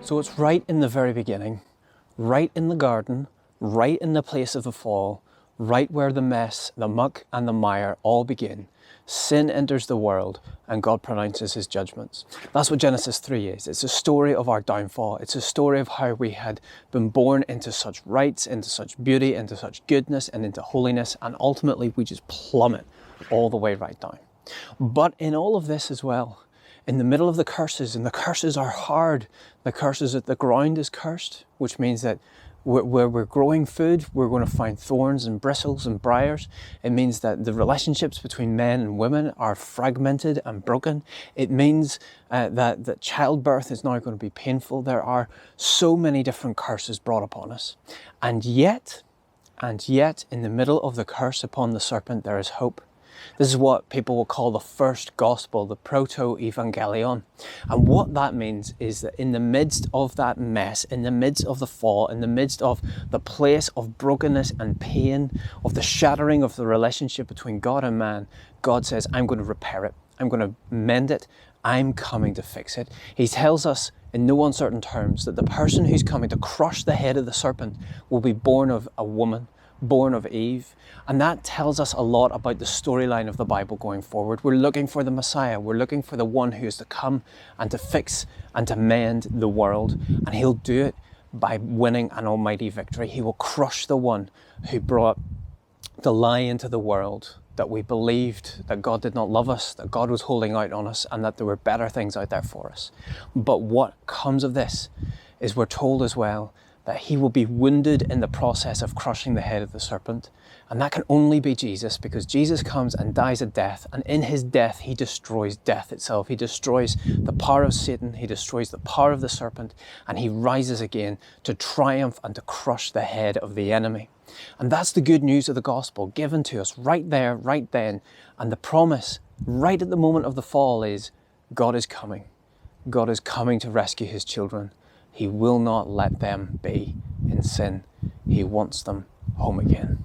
So it's right in the very beginning, right in the garden, right in the place of the fall, right where the mess, the muck and the mire all begin. Sin enters the world and God pronounces his judgments. That's what Genesis 3 is. It's a story of our downfall. It's a story of how we had been born into such rights, into such beauty, into such goodness and into holiness, and ultimately we just plummet all the way right down. But in all of this as well, in the middle of the curses, and the curses are hard. The curses that the ground is cursed, which means that where we're growing food, we're going to find thorns and bristles and briars. It means that the relationships between men and women are fragmented and broken. It means that childbirth is now going to be painful. There are so many different curses brought upon us. And yet, in the middle of the curse upon the serpent, there is hope. This is what people will call the first gospel, the proto-evangelion. And what that means is that in the midst of that mess, in the midst of the fall, in the midst of the place of brokenness and pain, of the shattering of the relationship between God and man, God says, I'm going to repair it. I'm going to mend it. I'm coming to fix it. He tells us in no uncertain terms that the person who's coming to crush the head of the serpent will be born of a woman, born of Eve. And that tells us a lot about the storyline of the Bible going forward. We're looking for the Messiah. We're looking for the one who is to come and to fix and to mend the world. And he'll do it by winning an almighty victory. He will crush the one who brought the lie into the world, that we believed that God did not love us, that God was holding out on us, and that there were better things out there for us. But what comes of this is we're told as well that he will be wounded in the process of crushing the head of the serpent. And that can only be Jesus, because Jesus comes and dies a death, and in his death he destroys death itself. He destroys the power of Satan, he destroys the power of the serpent, and he rises again to triumph and to crush the head of the enemy. And that's the good news of the gospel given to us right there, right then. And the promise right at the moment of the fall is God is coming. God is coming to rescue his children. He will not let them be in sin. He wants them home again.